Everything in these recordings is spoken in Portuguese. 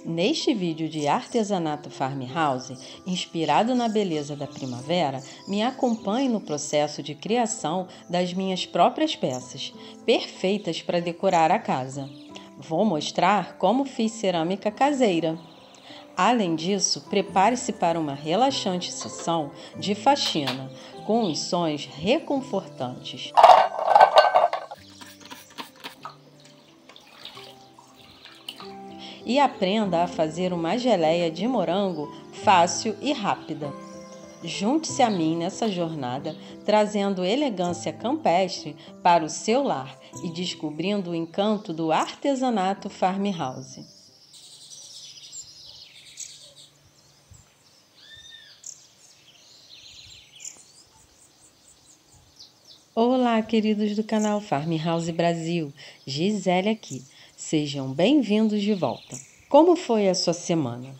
Neste vídeo de artesanato farmhouse, inspirado na beleza da primavera, me acompanhe no processo de criação das minhas próprias peças, perfeitas para decorar a casa. Vou mostrar como fiz cerâmica caseira. Além disso, prepare-se para uma relaxante sessão de faxina, com os sons reconfortantes. E aprenda a fazer uma geleia de morango fácil e rápida. Junte-se a mim nessa jornada, trazendo elegância campestre para o seu lar e descobrindo o encanto do artesanato farmhouse. Olá, queridos do canal Farmhouse Brasil, Gisele aqui. Sejam bem-vindos de volta. Como foi a sua semana?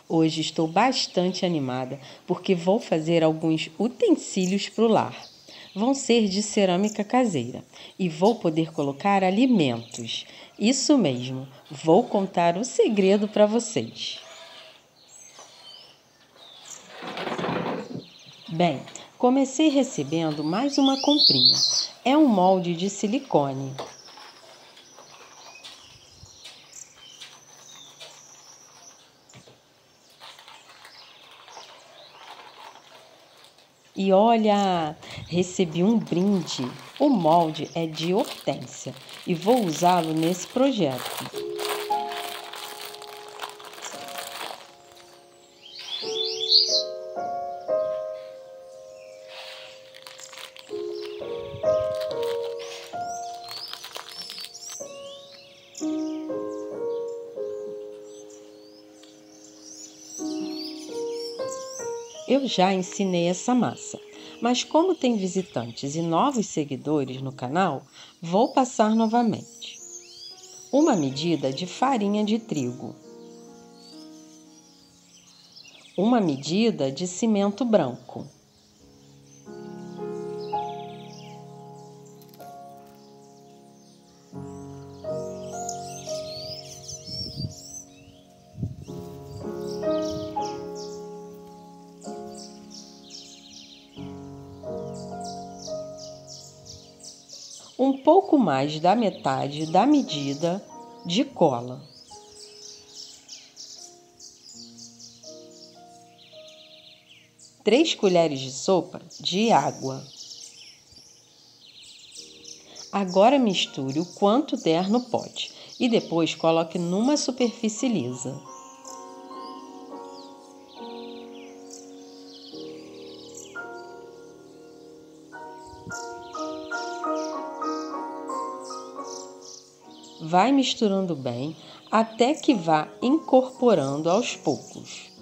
Hoje estou bastante animada porque vou fazer alguns utensílios para o lar. Vão ser de cerâmica caseira e vou poder colocar alimentos. Isso mesmo, vou contar o segredo para vocês. Bem, comecei recebendo mais uma comprinha. É um molde de silicone. E olha, recebi um brinde. O molde é de hortênsia e vou usá-lo nesse projeto. Eu já ensinei essa massa, mas como tem visitantes e novos seguidores no canal, vou passar novamente. Uma medida de farinha de trigo. Uma medida de cimento branco. Um pouco mais da metade da medida de cola. Três colheres de sopa de água. Agora misture o quanto der no pote e depois coloque numa superfície lisa. Vai misturando bem até que vá incorporando aos poucos.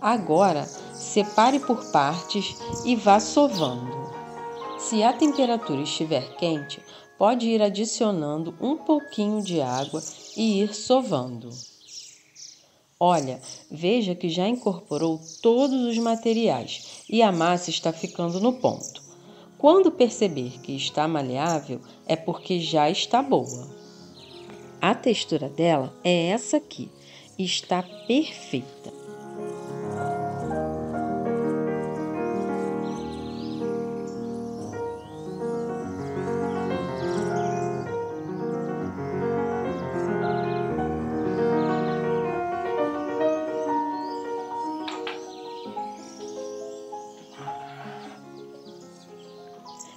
Agora, separe por partes e vá sovando. Se a temperatura estiver quente, pode ir adicionando um pouquinho de água e ir sovando. Olha, veja que já incorporou todos os materiais e a massa está ficando no ponto. Quando perceber que está maleável, é porque já está boa. A textura dela é essa aqui. Está perfeita.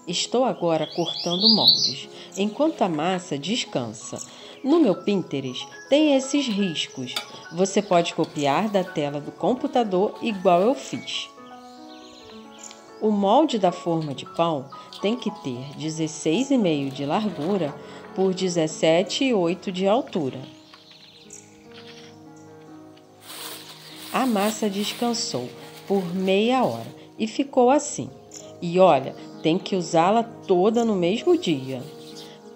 Estou agora cortando moldes, enquanto a massa descansa. No meu Pinterest tem esses riscos. Você pode copiar da tela do computador igual eu fiz. O molde da forma de pão tem que ter 16,5 de largura por 17,8 de altura. A massa descansou por meia hora e ficou assim. E olha, tem que usá-la toda no mesmo dia.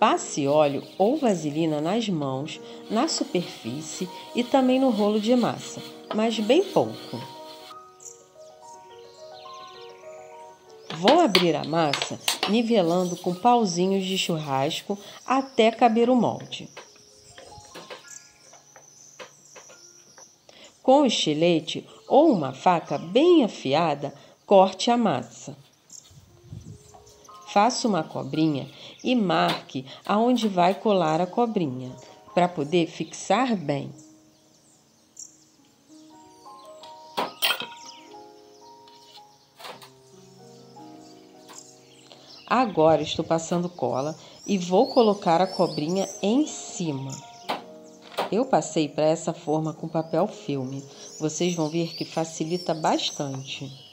Passe óleo ou vaselina nas mãos, na superfície e também no rolo de massa, mas bem pouco. Vou abrir a massa nivelando com pauzinhos de churrasco até caber o molde. Com o estilete ou uma faca bem afiada, corte a massa. Faça uma cobrinha e marque aonde vai colar a cobrinha, para poder fixar bem. Agora estou passando cola e vou colocar a cobrinha em cima. Eu passei para essa forma com papel filme. Vocês vão ver que facilita bastante.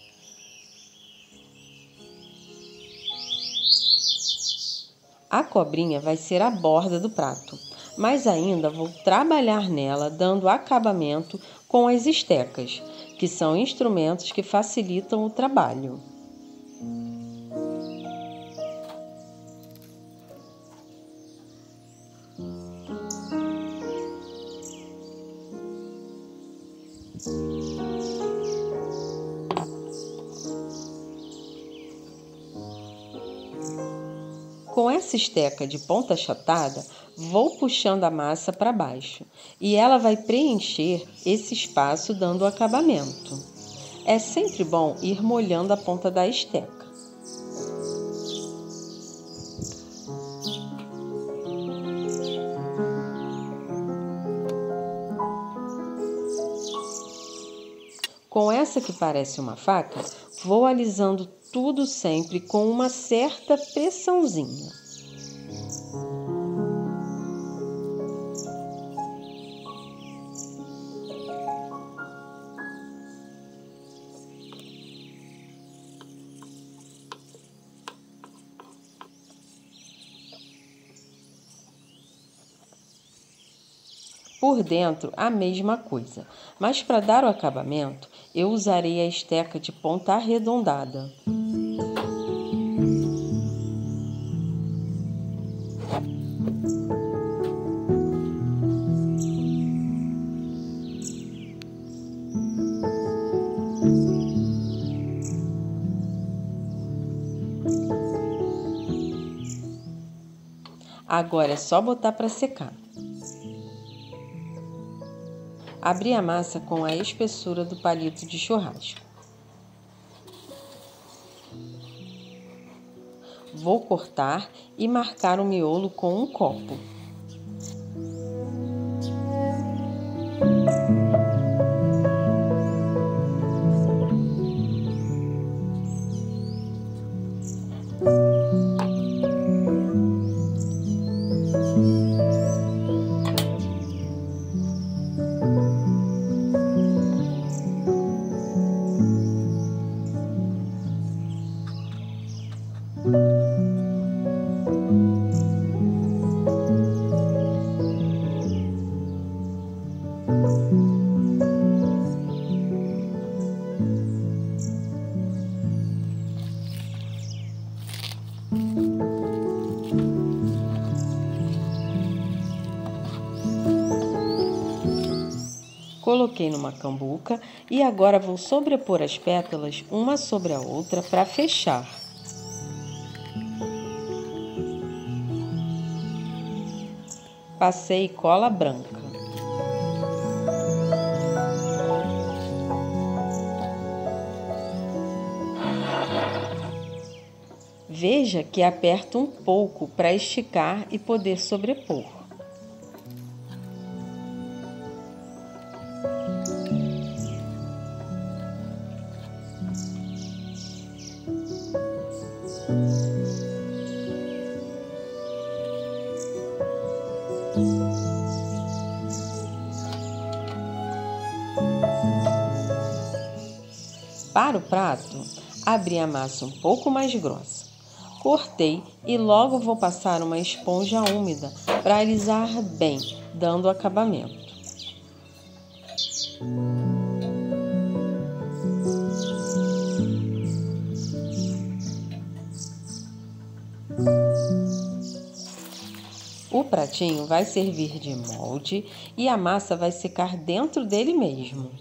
A cobrinha vai ser a borda do prato, mas ainda vou trabalhar nela dando acabamento com as estecas, que são instrumentos que facilitam o trabalho. Com essa esteca de ponta achatada, vou puxando a massa para baixo e ela vai preencher esse espaço dando acabamento. É sempre bom ir molhando a ponta da esteca. Com essa que parece uma faca, vou alisando tudo sempre com uma certa pressãozinha. Por dentro, a mesma coisa, mas para dar o acabamento, eu usarei a esteca de ponta arredondada. Agora é só botar para secar. Abri a massa com a espessura do palito de churrasco. Vou cortar e marcar o miolo com um copo. Coloquei numa cambuca e agora vou sobrepor as pétalas uma sobre a outra para fechar. Passei cola branca. Veja que aperto um pouco para esticar e poder sobrepor. Para o prato, abri a massa um pouco mais grossa. Cortei e logo vou passar uma esponja úmida para alisar bem, dando acabamento. O pratinho vai servir de molde e a massa vai secar dentro dele mesmo.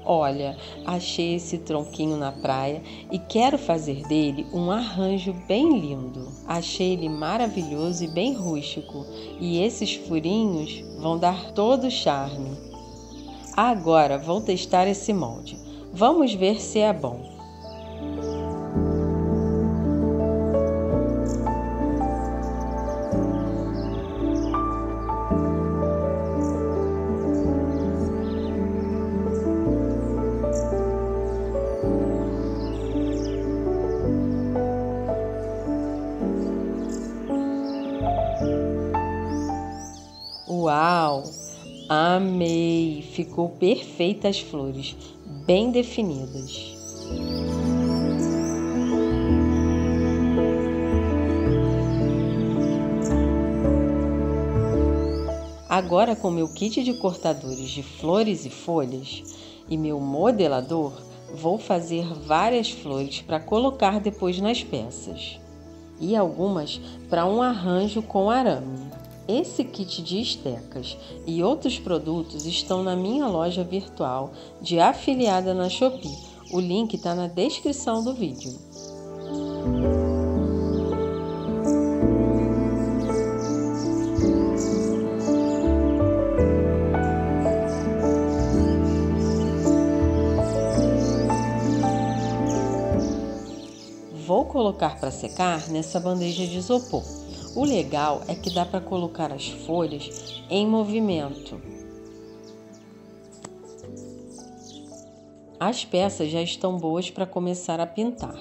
Olha, achei esse tronquinho na praia e quero fazer dele um arranjo bem lindo. Achei ele maravilhoso e bem rústico, e esses furinhos vão dar todo o charme. Agora vou testar esse molde. Vamos ver se é bom. Uau! Amei! Ficou perfeita as flores, bem definidas. Agora, com meu kit de cortadores de flores e folhas e meu modelador, vou fazer várias flores para colocar depois nas peças e algumas para um arranjo com arame. Esse kit de estecas e outros produtos estão na minha loja virtual de afiliada na Shopee. O link está na descrição do vídeo. Vou colocar para secar nessa bandeja de isopor. O legal é que dá para colocar as folhas em movimento. As peças já estão boas para começar a pintar,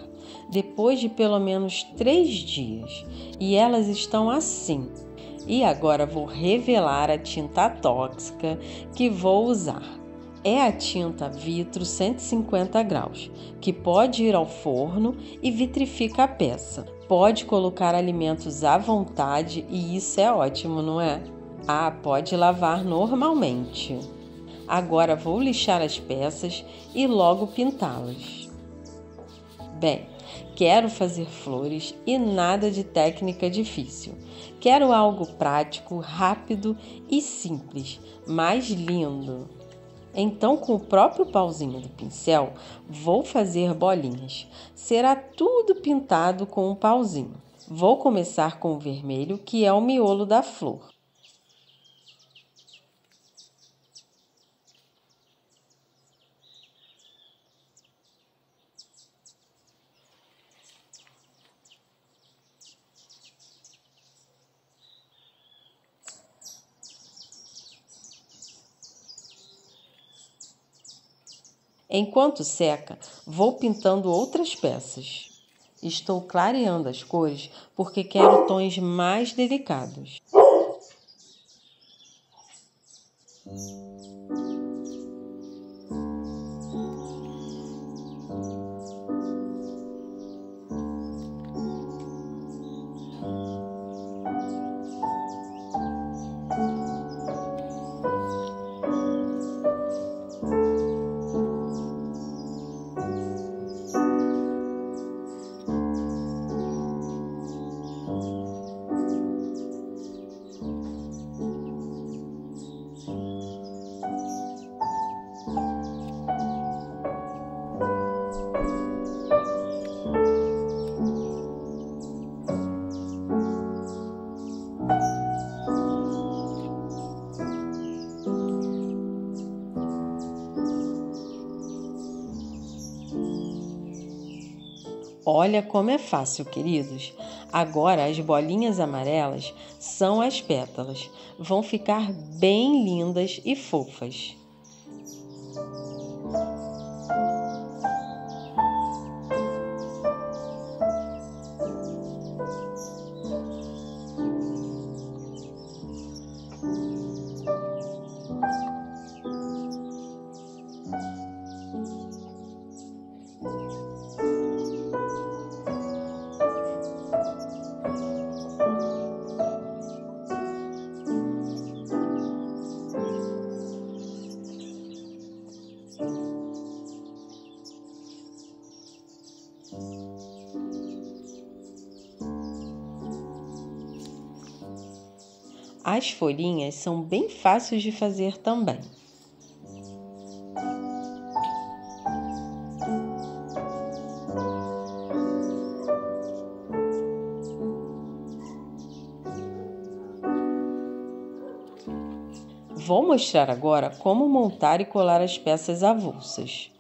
depois de pelo menos 3 dias, e elas estão assim. E agora vou revelar a tinta tóxica que vou usar. É a tinta Vitro 150 graus, que pode ir ao forno e vitrifica a peça. Pode colocar alimentos à vontade e isso é ótimo, não é? Ah, pode lavar normalmente. Agora vou lixar as peças e logo pintá-las. Bem, quero fazer flores e nada de técnica difícil. Quero algo prático, rápido e simples, mas lindo. Então, com o próprio pauzinho do pincel, vou fazer bolinhas. Será tudo pintado com um pauzinho. Vou começar com o vermelho, que é o miolo da flor. Enquanto seca, vou pintando outras peças. Estou clareando as cores porque quero tons mais delicados. Olha como é fácil, queridos. Agora as bolinhas amarelas são as pétalas. Vão ficar bem lindas e fofas. As folhinhas são bem fáceis de fazer também. Vou mostrar agora como montar e colar as peças avulsas.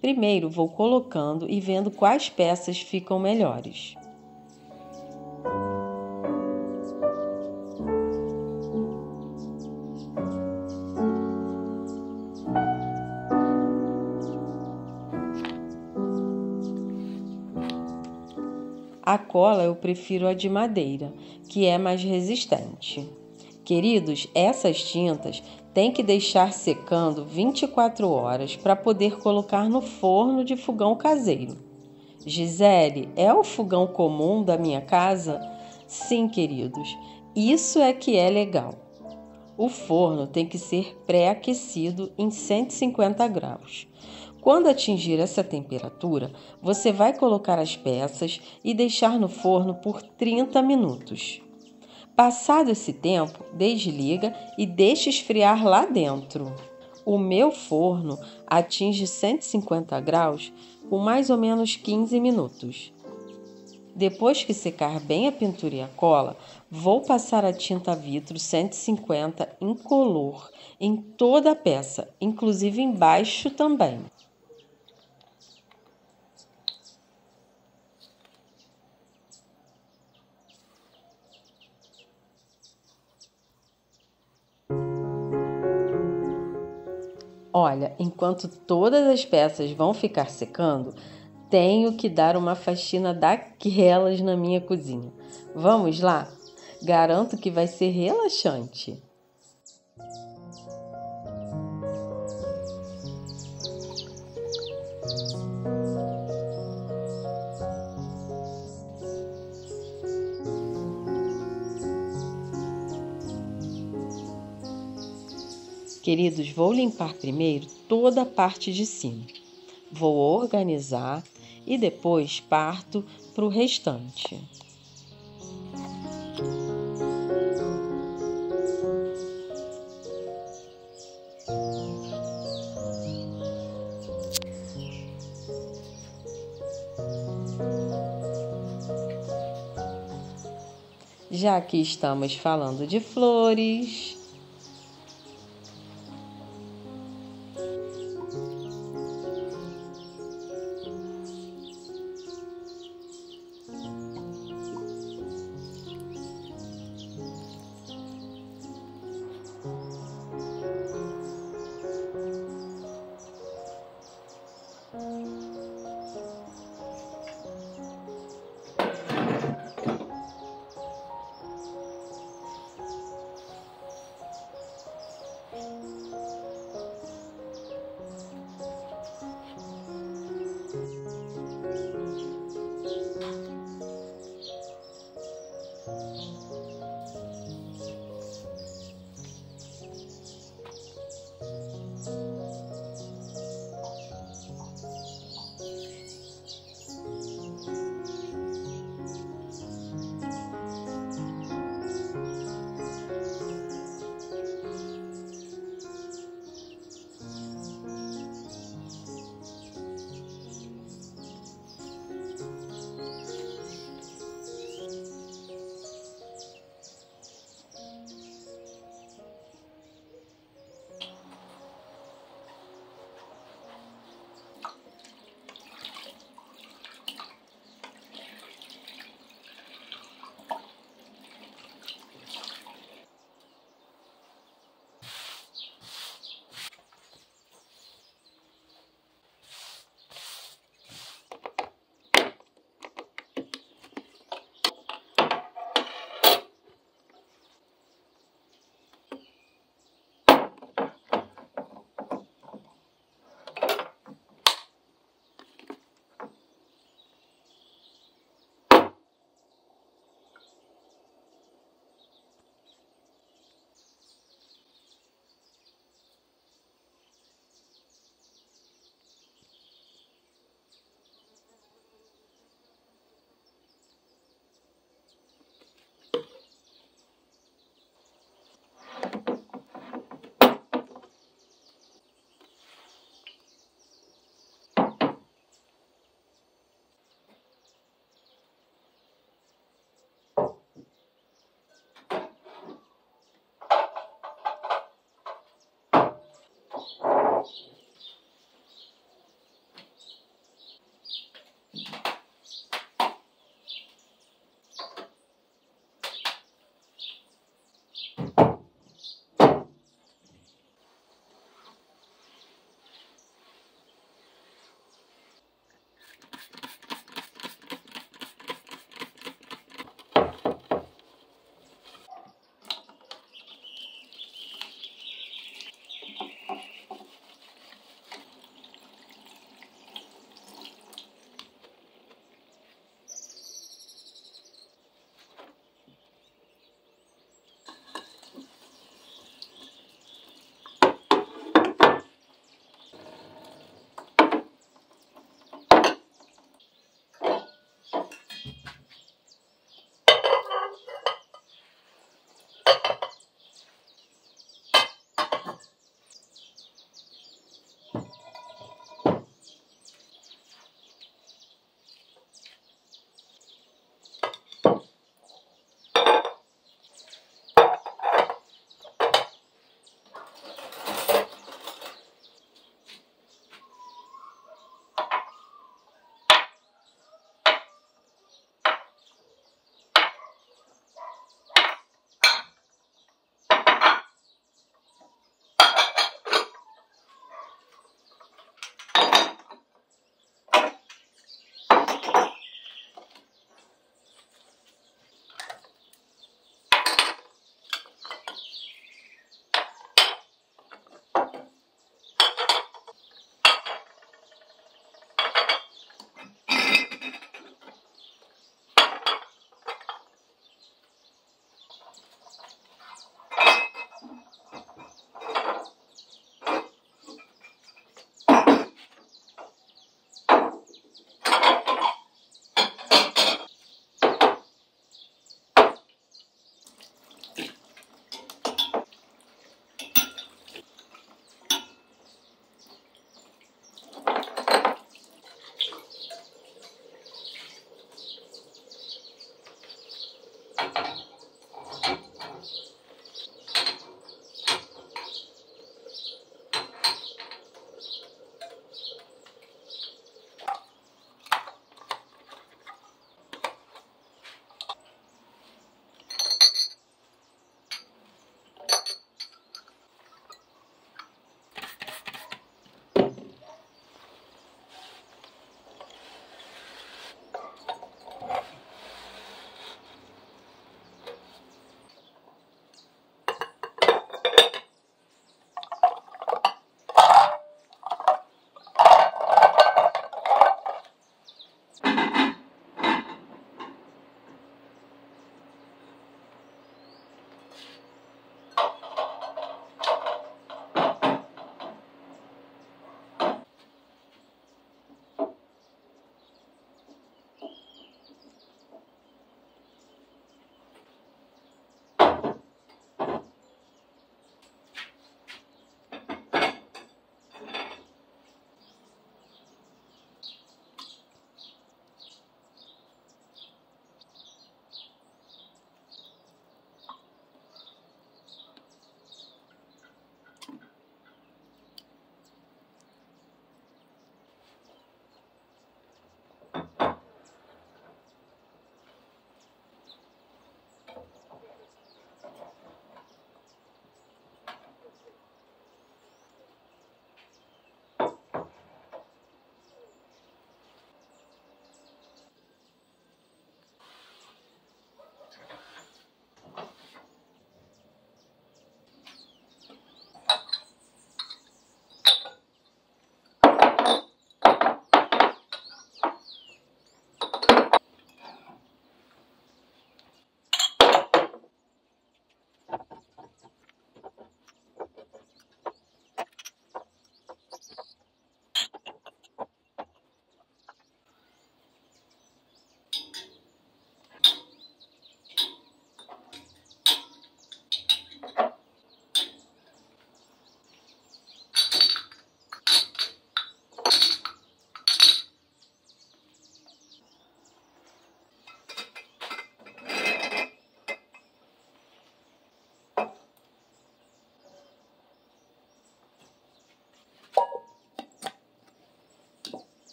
Primeiro, vou colocando e vendo quais peças ficam melhores. A cola eu prefiro a de madeira, que é mais resistente. Queridos, essas tintas tem que deixar secando 24 horas para poder colocar no forno de fogão caseiro. Gisele, é o fogão comum da minha casa? Sim, queridos, isso é que é legal. O forno tem que ser pré-aquecido em 150 graus. Quando atingir essa temperatura, você vai colocar as peças e deixar no forno por 30 minutos. Passado esse tempo, desliga e deixa esfriar lá dentro. O meu forno atinge 150 graus por mais ou menos 15 minutos. Depois que secar bem a pintura e a cola, vou passar a tinta vitro 150 incolor em toda a peça, inclusive embaixo também. Olha, enquanto todas as peças vão ficar secando, tenho que dar uma faxina daquelas na minha cozinha. Vamos lá? Garanto que vai ser relaxante. Queridos, vou limpar primeiro toda a parte de cima. Vou organizar e depois parto para o restante. Já que estamos falando de flores,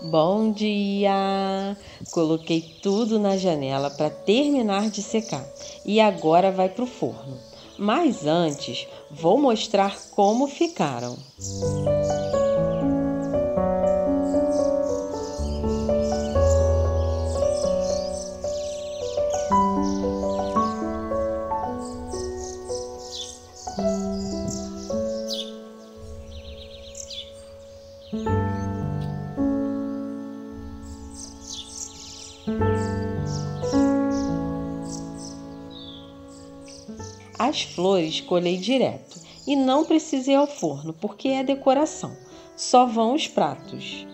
Bom dia! Coloquei tudo na janela para terminar de secar e agora vai para o forno. Mas antes, vou mostrar como ficaram. As flores colhei direto e não precisei ao forno porque é decoração. Só vão os pratos.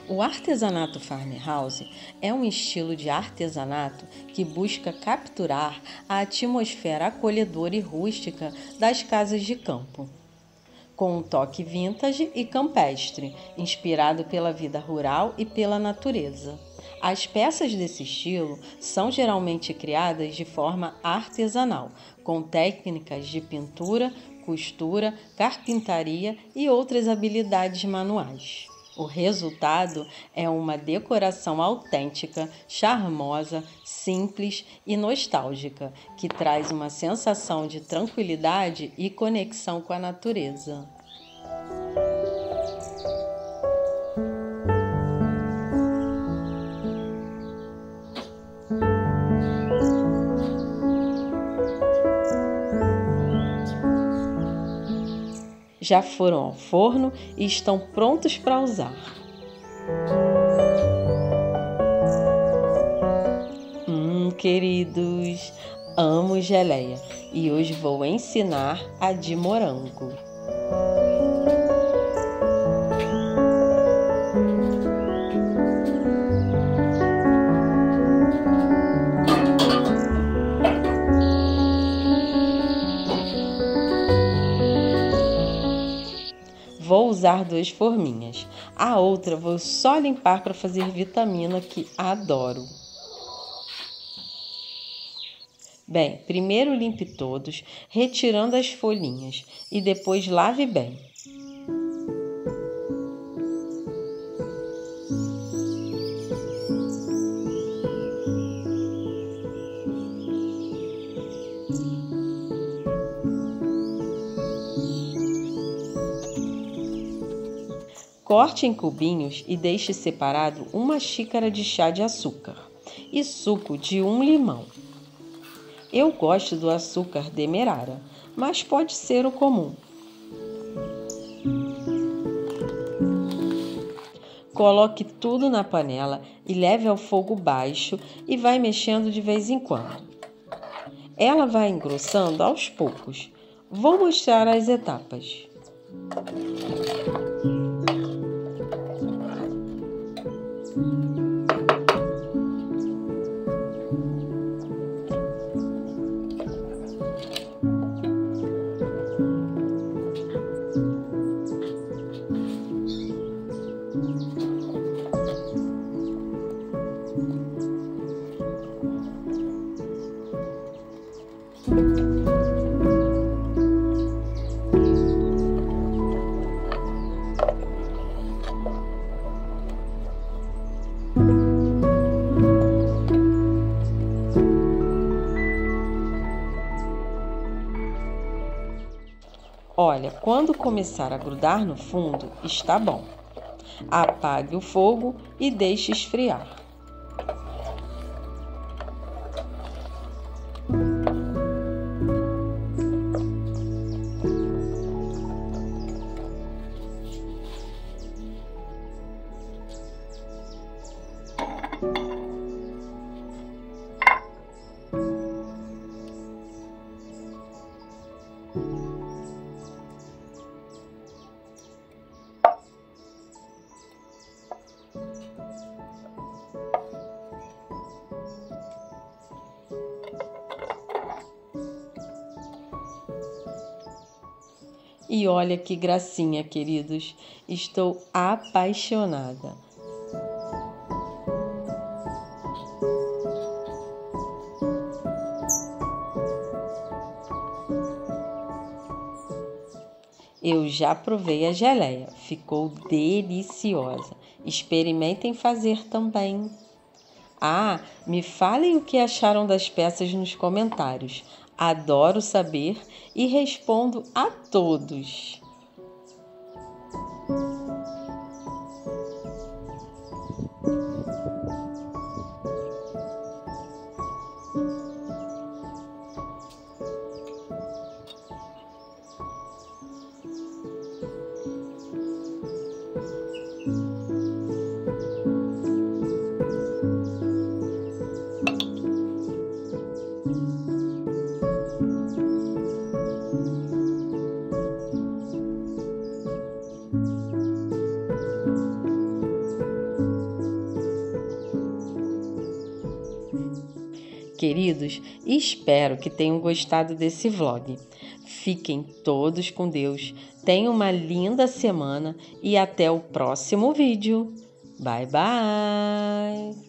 O artesanato farmhouse é um estilo de artesanato que busca capturar a atmosfera acolhedora e rústica das casas de campo, com um toque vintage e campestre, inspirado pela vida rural e pela natureza. As peças desse estilo são geralmente criadas de forma artesanal, com técnicas de pintura, costura, carpintaria e outras habilidades manuais. O resultado é uma decoração autêntica, charmosa, simples e nostálgica, que traz uma sensação de tranquilidade e conexão com a natureza. Já foram ao forno e estão prontos para usar. Queridos, amo geleia e hoje vou ensinar a de morango. Vou usar 2 forminhas. A outra vou só limpar para fazer vitamina, que adoro. Bem, primeiro limpe todos, retirando as folhinhas, e depois lave bem. Corte em cubinhos e deixe separado 1 xícara de chá de açúcar e suco de 1 limão. Eu gosto do açúcar demerara, mas pode ser o comum. Coloque tudo na panela e leve ao fogo baixo e vai mexendo de vez em quando. Ela vai engrossando aos poucos. Vou mostrar as etapas. Olha, quando começar a grudar no fundo, está bom. Apague o fogo e deixe esfriar. E olha que gracinha, queridos. Estou apaixonada. Eu já provei a geleia, ficou deliciosa. Experimentem fazer também. Ah, me falem o que acharam das peças nos comentários. Adoro saber e respondo a todos. Queridos, espero que tenham gostado desse vlog. Fiquem todos com Deus, tenham uma linda semana e até o próximo vídeo. Bye, bye!